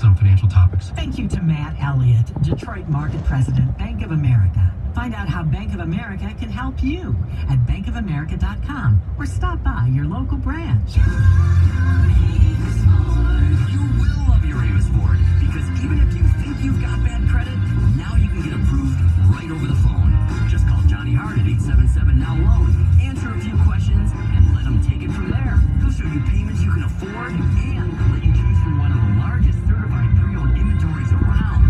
some financial topics. Thank you to Matt Elliott, Detroit Market President, Bank of America. Find out how Bank of America can help you at bankofamerica.com or stop by your local branch. You will love your Avis Ford because even if you think you've got bad credit, now you can get approved right over the phone. Just call Johnny Hart at 877-NOW-LOAN. Answer a few questions and let him take it from there. He'll show you payments you can afford and let you choose from one of the largest certified pre-owned inventories around.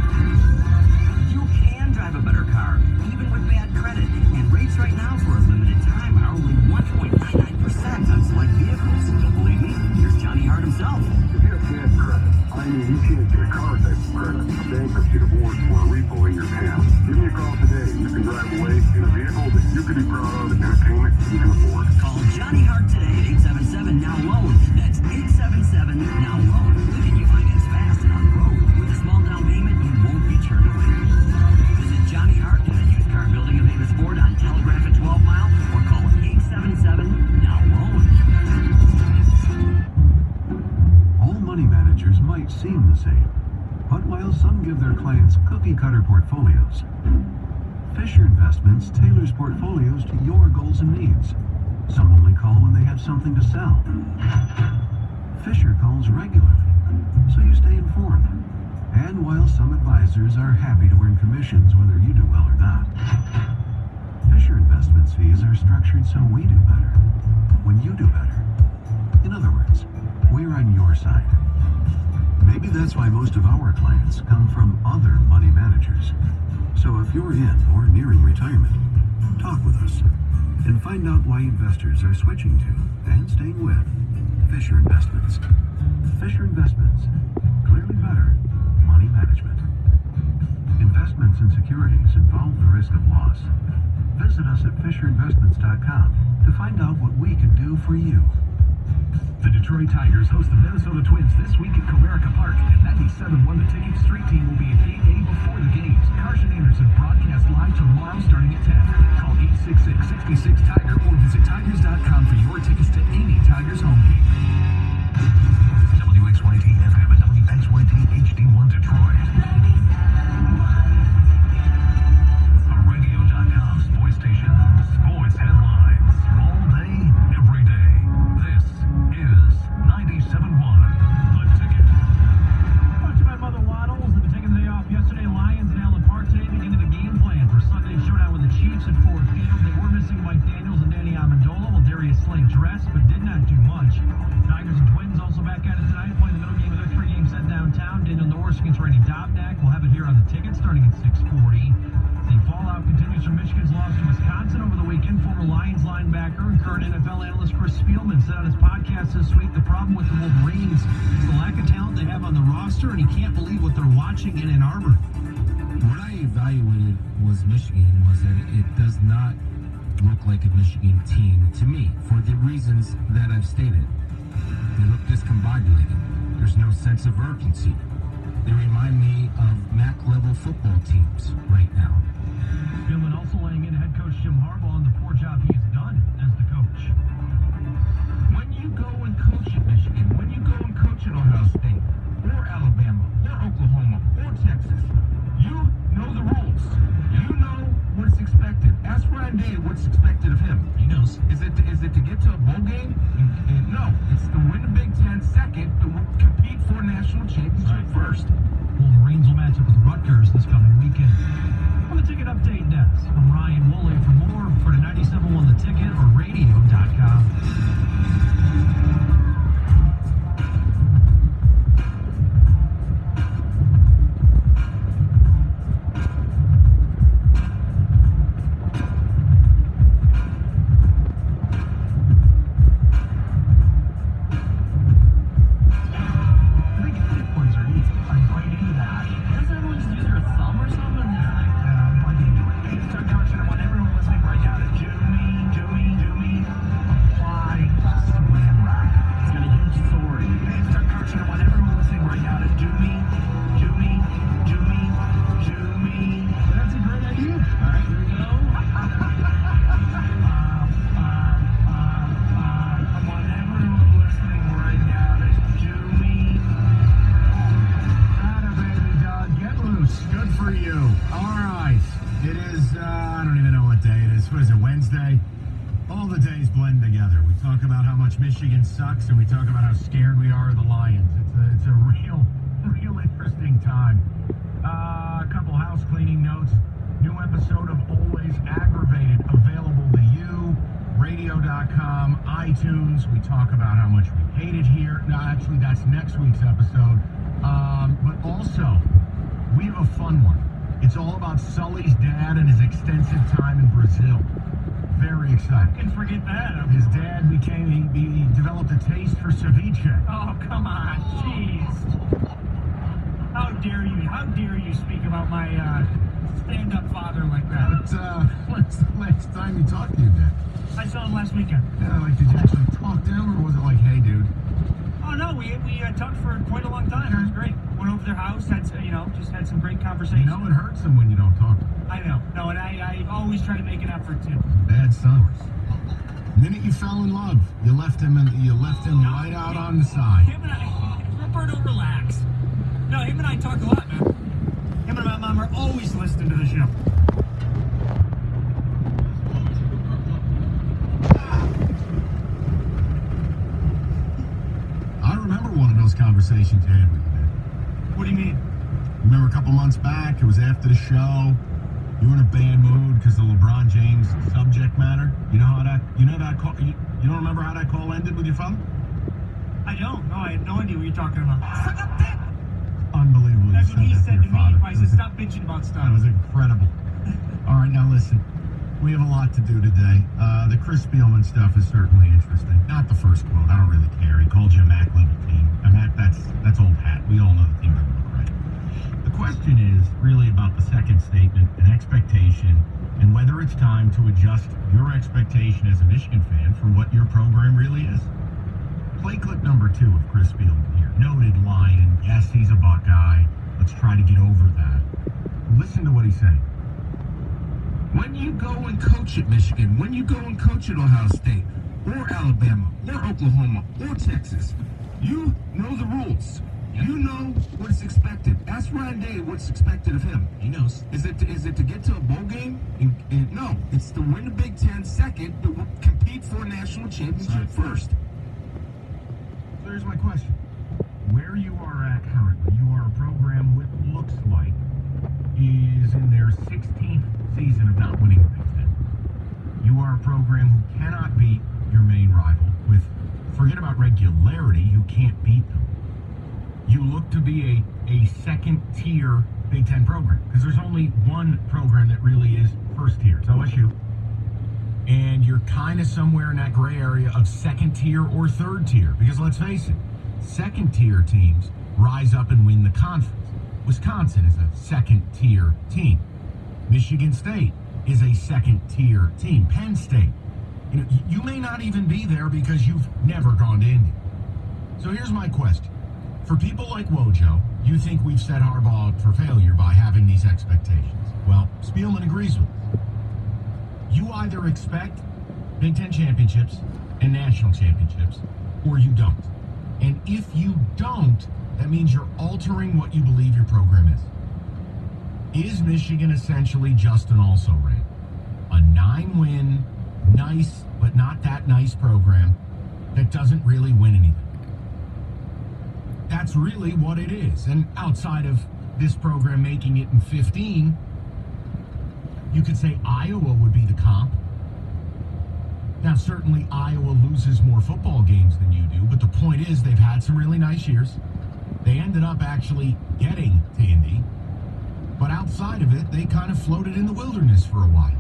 You can drive a better car, even with bad credit. And rates right now for a limited time are only 1.99% on select vehicles. Don't believe me? Here's Johnny Hart himself. If you have bad credit, I mean, you can't get a car type of credit, a bankruptcy, divorce, or a repo in your past. Give me a call today. You can drive away in a vehicle that you can be proud of and a payment you can afford. Call Johnny Hart today at 877-NOW-LOAN. That's 877-NOW-LOAN. We can you finance fast and on the road. With a small down payment, you won't be turned away. Visit Johnny Hart in the used car building of Avis Ford on Telegraph at 12 Mile or call 877-NOW-LOAN. All money managers might seem the same, but while some give their clients cookie-cutter portfolios, Fisher Investments tailors portfolios to your goals and needs. Some only call when they have something to sell. Fisher calls regularly, so you stay informed. And while some advisors are happy to earn commissions whether you do well or not, Fisher Investments fees are structured so we do better when you do better. In other words, we're on your side. Maybe that's why most of our clients come from other money managers. So if you're in or nearing retirement, talk with us and find out why investors are switching to and staying with Fisher Investments. Fisher Investments. Clearly better money management. Investments in securities involve the risk of loss. Visit us at FisherInvestments.com to find out what we can do for you. The Detroit Tigers host the Minnesota Twins this week at Comerica Park, and 97.1 The Ticket Street Team will be at Gate A before the games. Carson Anderson broadcast live tomorrow starting at 10. Call 866-66-TIGER or visit Tigers.com for your tickets to any Tigers home game. WXYT FM and WXYT HD1 Detroit. A radio.com sports station. Sports headlines. All day, every day. This is 97.1 The Ticket. Brought to you by Mother Waddles. And taking the day off yesterday, Lions and Allen Park today begin the game plan for Sunday's showdown with the Chiefs at Ford Field. They were missing Mike Daniels and Danny Amendola, while Darius Slay dressed but did not do much. Tigers and Twins also back at it tonight, playing the middle game of their three-game set downtown. Daniel Norris against Randy Dobnak. We'll have it here on The Ticket starting at 6:40. The fallout continues from Michigan's loss to Wisconsin over the weekend. Former Lions linebacker and current NFL analyst Chris Spielman said on his podcast this week the problem with the Wolverines is the lack of talent they have on the roster, and he can't believe what they're watching in Ann Arbor. What I evaluated was Michigan was that it does not look like a Michigan team to me for the reasons that I've stated. They look discombobulated. There's no sense of urgency. They remind me of MAC-level football teams right now. Spielman also laying in head coach Jim Harbaugh on the poor job he has done as the coach. When you go and coach at Michigan, when you go and coach at Ohio State, or Alabama, or Oklahoma, or Texas, you know the rules. You know what's expected. Ask Ryan Day what's expected of him. He knows. Is it to get to a bowl game? No. It's to win the Big Ten second, but compete for a national championship first. Wolverines will match up with Rutgers this coming weekend. On the Ticket Update desk, I'm Ryan Woolley. For more, go to 97.1 The Ticket or radio.com. I think hit ones are easy. I bite into that. Doesn't everyone just use their thumb or something? what is it, Wednesday? All the days blend together. We talk about how much Michigan sucks, and we talk about how scared we are of the Lions. It's a real interesting time. A couple house cleaning notes. New episode of Always Aggravated available to you. Radio.com, iTunes. We talk about how much we hate it here. No, actually, that's next week's episode. But also, we have a fun one. It's all about Sully's dad and his extensive time in Brazil. Very exciting. Can forget that. His dad he developed a taste for ceviche. Oh, come on, jeez. How dare you speak about my stand-up father like that? But when's the last time you talked to your dad? I saw him last weekend. Yeah, like, did you actually talk to him, or was it like, hey, dude? Oh no, we talked for quite a long time. It was great. Went over their house, just had some great conversations. You know it hurts them when you don't talk to them. I know. No, and I always try to make an effort to. Bad son. The minute you fell in love, you left him right out on the side. Him and I, Roberto, relax. No, him and I talk a lot, man. Him and my mom are always listening to the show. I remember one of those conversations you had with your dad. What do you mean? Remember a couple months back, it was after the show. You were in a bad mood because of LeBron James subject matter. You don't remember how that call ended with your father? I don't. No, I had no idea what you're talking about. Unbelievable. That's what he said to me. Father. I said, stop bitching about stuff. That was incredible. All right, now listen. We have a lot to do today. The Chris Spielman stuff is certainly interesting. Not the first quote. I don't really care. He called you a MAC level team. A MAC, that's old hat. We all know the team doesn't look right. The question is really about the second statement and expectation, and whether it's time to adjust your expectation as a Michigan fan for what your program really is. Play clip number 2 of Chris Spielman here. Noted Lion. Yes, he's a Buckeye. Let's try to get over that. Listen to what he's saying. When you go and coach at Michigan, when you go and coach at Ohio State, or Alabama, or Oklahoma, or Texas, you know the rules. You know what's expected. Ask Ryan Day what's expected of him. He knows. Is it to get to a bowl game? No, it's to win the Big Ten second, but compete for a national championship first. So here's my question. Where you are at currently, you are a program what looks like is in their 16th season of not winning the Big Ten. You are a program who cannot beat your main rival with, forget about regularity, you can't beat them. You look to be a second-tier Big Ten program, because there's only one program that really is first tier. It's OSU. And you're kind of somewhere in that gray area of second tier or third tier, because let's face it, second tier teams rise up and win the conference. Wisconsin is a second tier team. Michigan State is a second tier team. Penn State, you may not even be there because you've never gone to Indy. So here's my question. For people like Wojo, you think we've set Harbaugh up for failure by having these expectations. Well, Spielman agrees with us. You either expect Big Ten championships and national championships, or you don't. And if you don't, that means you're altering what you believe your program is. Is Michigan essentially just an also-ran? A 9-win, nice, but not that nice program that doesn't really win anything. That's really what it is. And outside of this program making it in 15, you could say Iowa would be the comp. Now, certainly Iowa loses more football games than you do, but the point is they've had some really nice years. They ended up actually getting to Indy, but outside of it, they kind of floated in the wilderness for a while.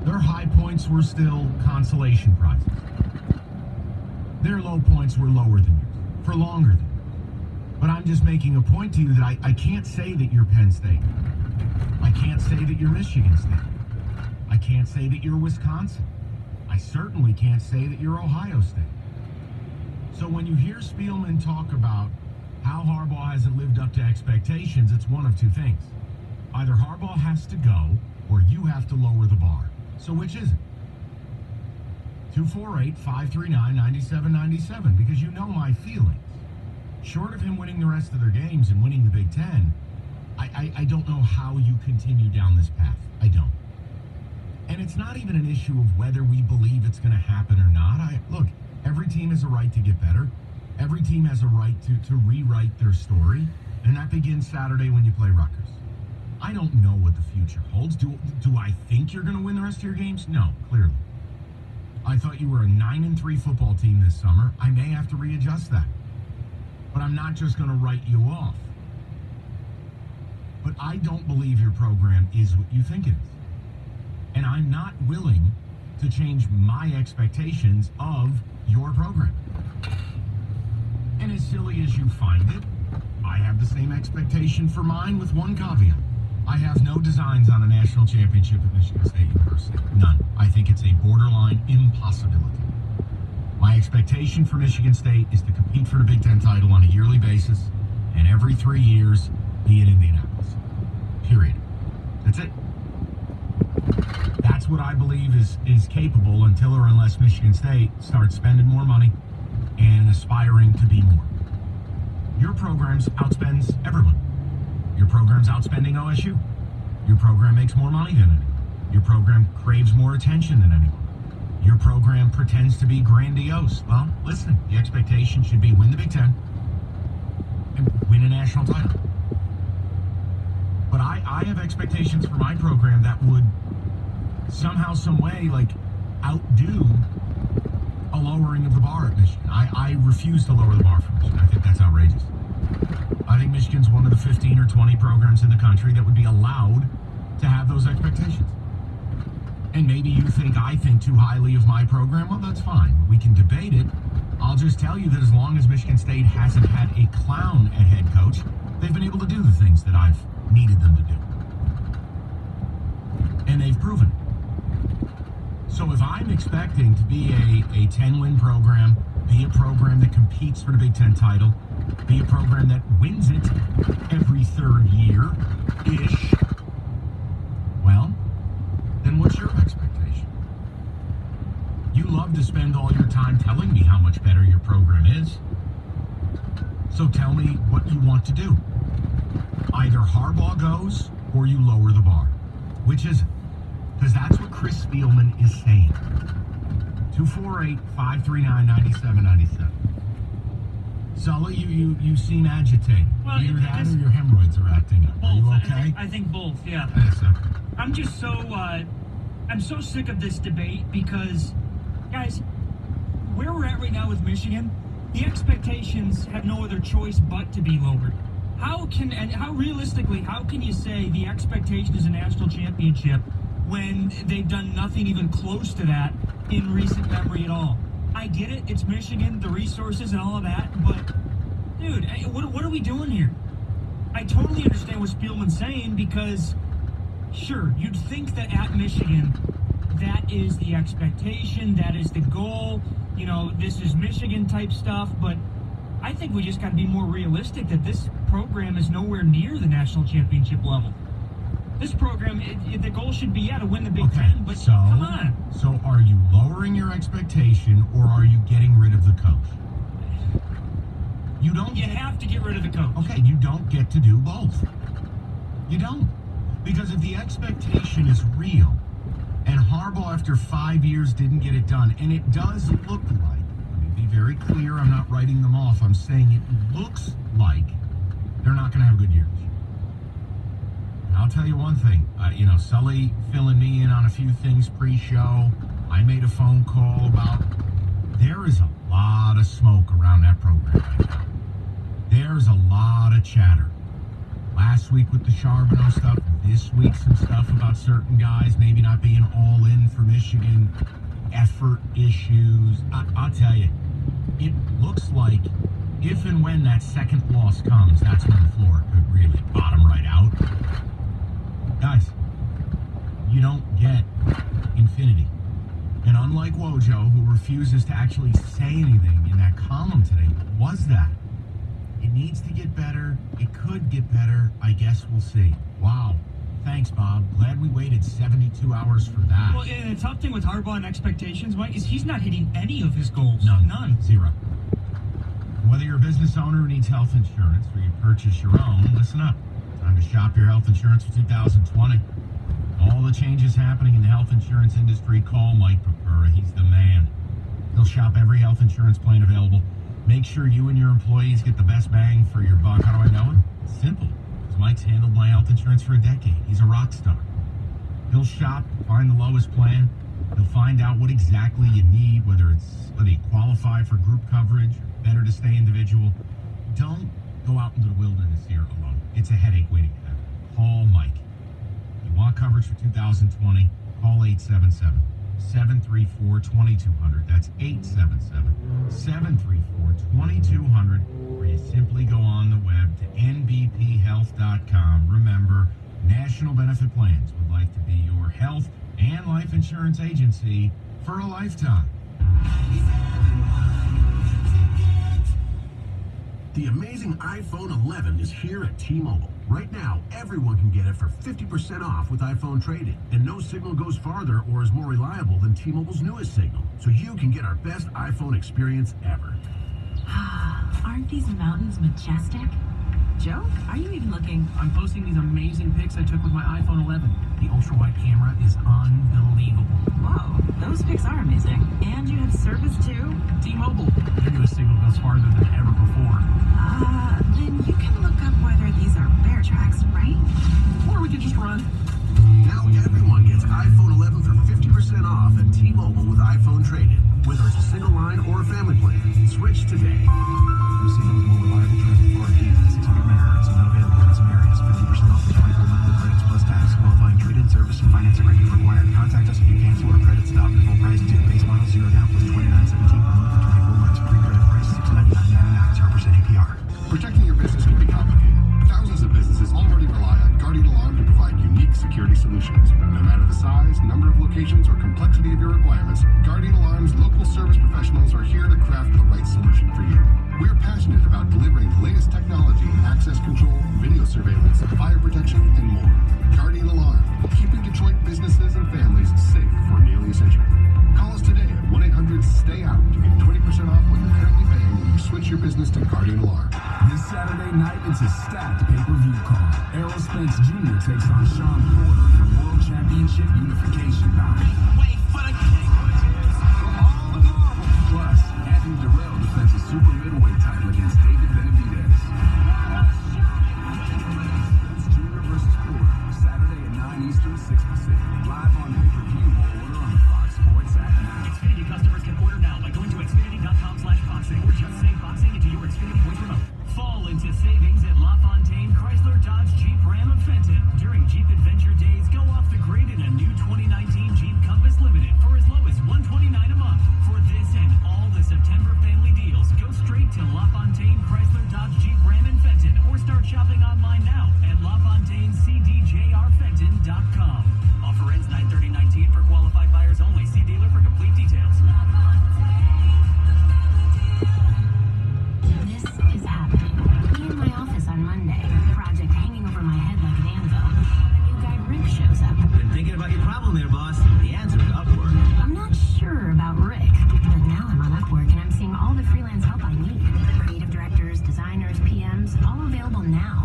Their high points were still consolation prizes. Their low points were lower than yours, for longer than yours. But I'm just making a point to you that I can't say that you're Penn State. I can't say that you're Michigan State. I can't say that you're Wisconsin. I certainly can't say that you're Ohio State. So when you hear Spielman talk about how Harbaugh hasn't lived up to expectations, it's one of two things. Either Harbaugh has to go, or you have to lower the bar. So which is it? 248-539-9797, because you know my feelings. Short of him winning the rest of their games and winning the Big Ten, I don't know how you continue down this path. I don't. And it's not even an issue of whether we believe it's going to happen or not. Look, every team has a right to get better. Every team has a right to rewrite their story. And that begins Saturday when you play Rutgers. I don't know what the future holds. Do I think you're going to win the rest of your games? No, clearly. I thought you were a 9-3 football team this summer. I may have to readjust that. But I'm not just going to write you off. But I don't believe your program is what you think it is. And I'm not willing to change my expectations of your program. And as silly as you find it, I have the same expectation for mine with one caveat. I have no designs on a national championship at Michigan State University. None. I think it's a borderline impossibility. My expectation for Michigan State is to compete for the Big Ten title on a yearly basis, and every 3 years be in Indianapolis. Period. That's it. That's what I believe is capable until or unless Michigan State starts spending more money and aspiring to be more. Your programs outspends everyone. Your program's outspending OSU. Your program makes more money than anyone. Your program craves more attention than anyone. Your program pretends to be grandiose. Well, listen, the expectation should be win the Big Ten and win a national title. But I have expectations for my program that would somehow, some way, outdo a lowering of the bar at Michigan. I refuse to lower the bar for Michigan. I think that's outrageous. I think Michigan's one of the 15 or 20 programs in the country that would be allowed to have those expectations. And maybe you think I think too highly of my program. Well, that's fine. We can debate it. I'll just tell you that as long as Michigan State hasn't had a clown at head coach, they've been able to do the things that I've needed them to do. And they've proven it. So if I'm expecting to be a 10-win program, be a program that competes for the Big Ten title, be a program that wins it every third year-ish, well, then what's your expectation? You love to spend all your time telling me how much better your program is. So tell me what you want to do. Either Harbaugh goes or you lower the bar. Which is it? Because that's what Chris Spielman is saying. 248-539-9797. Sully, you seem agitated. Well, Either that or your hemorrhoids are acting up. Are you okay? I think both, yeah. Yes, okay. I'm just so, I'm so sick of this debate because, guys, where we're at right now with Michigan, the expectations have no other choice but to be lowered. How realistically, how can you say the expectation is a national championship when they've done nothing even close to that in recent memory at all? I get it, it's Michigan, the resources and all of that, but, dude, what are we doing here? I totally understand what Spielman's saying because, sure, you'd think that at Michigan, that is the expectation, that is the goal, you know, this is Michigan type stuff, but I think we just got to be more realistic that this program is nowhere near the national championship level. This program, the goal should be, to win the Big Ten, but come on. So are you lowering your expectation or are you getting rid of the coach? You have to get rid of the coach. Okay, you don't get to do both. You don't. Because if the expectation is real and Harbaugh after 5 years didn't get it done, and it does look like, let me be very clear, I'm not writing them off, I'm saying it looks like they're not going to have a good year. I'll tell you one thing, Sully filling me in on a few things pre-show. I made a phone call about, there is a lot of smoke around that program right now. There's a lot of chatter. Last week with the Charbonneau stuff, this week some stuff about certain guys maybe not being all in for Michigan, effort issues. I'll tell you, it looks like if and when that second loss comes, that's when the floor could really bottom right out. Guys, you don't get infinity. And unlike Wojo, who refuses to actually say anything in that column today, was that? It needs to get better. It could get better. I guess we'll see. Wow. Thanks, Bob. Glad we waited 72 hours for that. Well, and the tough thing with Harbaugh and expectations, Mike, is he's not hitting any of his goals. None. Zero. Whether you're a business owner who needs health insurance or you purchase your own, listen up. Time to shop your health insurance for 2020. All the changes happening in the health insurance industry, call Mike Papura. He's the man. He'll shop every health insurance plan available. Make sure you and your employees get the best bang for your buck. How do I know it? It's simple. Because Mike's handled my health insurance for a decade. He's a rock star. He'll shop, find the lowest plan. He'll find out what exactly you need, whether you qualify for group coverage, or better to stay individual. Don't go out into the wilderness here alone. It's a headache waiting to happen. Call Mike. If you want coverage for 2020, call 877-734-2200. That's 877-734-2200. Or you simply go on the web to nbphealth.com. Remember, National Benefit Plans would like to be your health and life insurance agency for a lifetime. The amazing iPhone 11 is here at T-Mobile. Right now, everyone can get it for 50% off with iPhone trade-in. And no signal goes farther or is more reliable than T-Mobile's newest signal. So you can get our best iPhone experience ever. Aren't these mountains majestic? Joe, are you even looking? I'm posting these amazing pics I took with my iPhone 11. The ultra-wide camera is unbelievable. Whoa, those pics are amazing. And you have service too? T-Mobile, their newest signal goes farther than ever before. Then you can look up whether these are bear tracks, right? Or we could just run. Now everyone gets iPhone 11 for 50% off at T-Mobile with iPhone trade-in. Whether it's a single line or a family plan, switch today. The signal is more reliable, trusted, 4G, 600 megahertz, and not available in some areas. 50% off with 24 monthly credits plus tax. Qualifying trade-in service and financing rate required. Contact us if you cancel or credit stop. The full price due. Base model 0 down plus $29.17 per month for 24 months. Pre-credit price $699.99, 0% APR. Protecting your business can be complicated. Thousands of businesses already rely on Guardian Alarm to provide unique security solutions. No matter the size, number of locations, or complexity of your requirements, Guardian Alarm's local service professionals are here to craft the right solution for you. We're passionate about delivering the latest technology in access control, video surveillance, fire protection, and more. Guardian Alarm, keeping Detroit businesses and families safe for nearly a century. Call us today at 1-800-STAY-OUT to get 20% off what you're currently paying when you switch your business to Guardian Alarm. This Saturday night, it's a stacked pay-per-view card. Errol Spence Jr. takes on Sean Porter in a World Championship unification bout. Wait for the kick. Plus, Anthony Durrell defends a super middleweight title against David Benavidez. Spence Jr. versus Porter, Saturday at 9 Eastern, 6 Pacific. Live on pay-per-view or order on the Fox Sports app now. Xfinity customers can order now by going to Xfinity.com/boxing or just save boxing into your Xfinity voice remote. Fall into savings at LaFontaine Chrysler Dodge Jeep Ram of Fenton. During Jeep Adventure Days, go off the grid in a new 2019 Jeep Compass Limited for as low as $129 a month. For this and all the September family deals, go straight to LaFontaine Chrysler Dodge Jeep Ram in Fenton or start shopping online now at LaFontaineCDJRFenton.com. Offer ends 9/30/19 for qualified buyers only. See dealer for complete details. This is happening. Me in my office on Monday. Project hanging over my head like an anvil. The new guy Rick shows up. Been thinking about your problem there, boss. The answer is Upwork. I'm not sure about Rick, but now I'm on Upwork and I'm seeing all the freelance help I need. Creative directors, designers, PMs, all available now.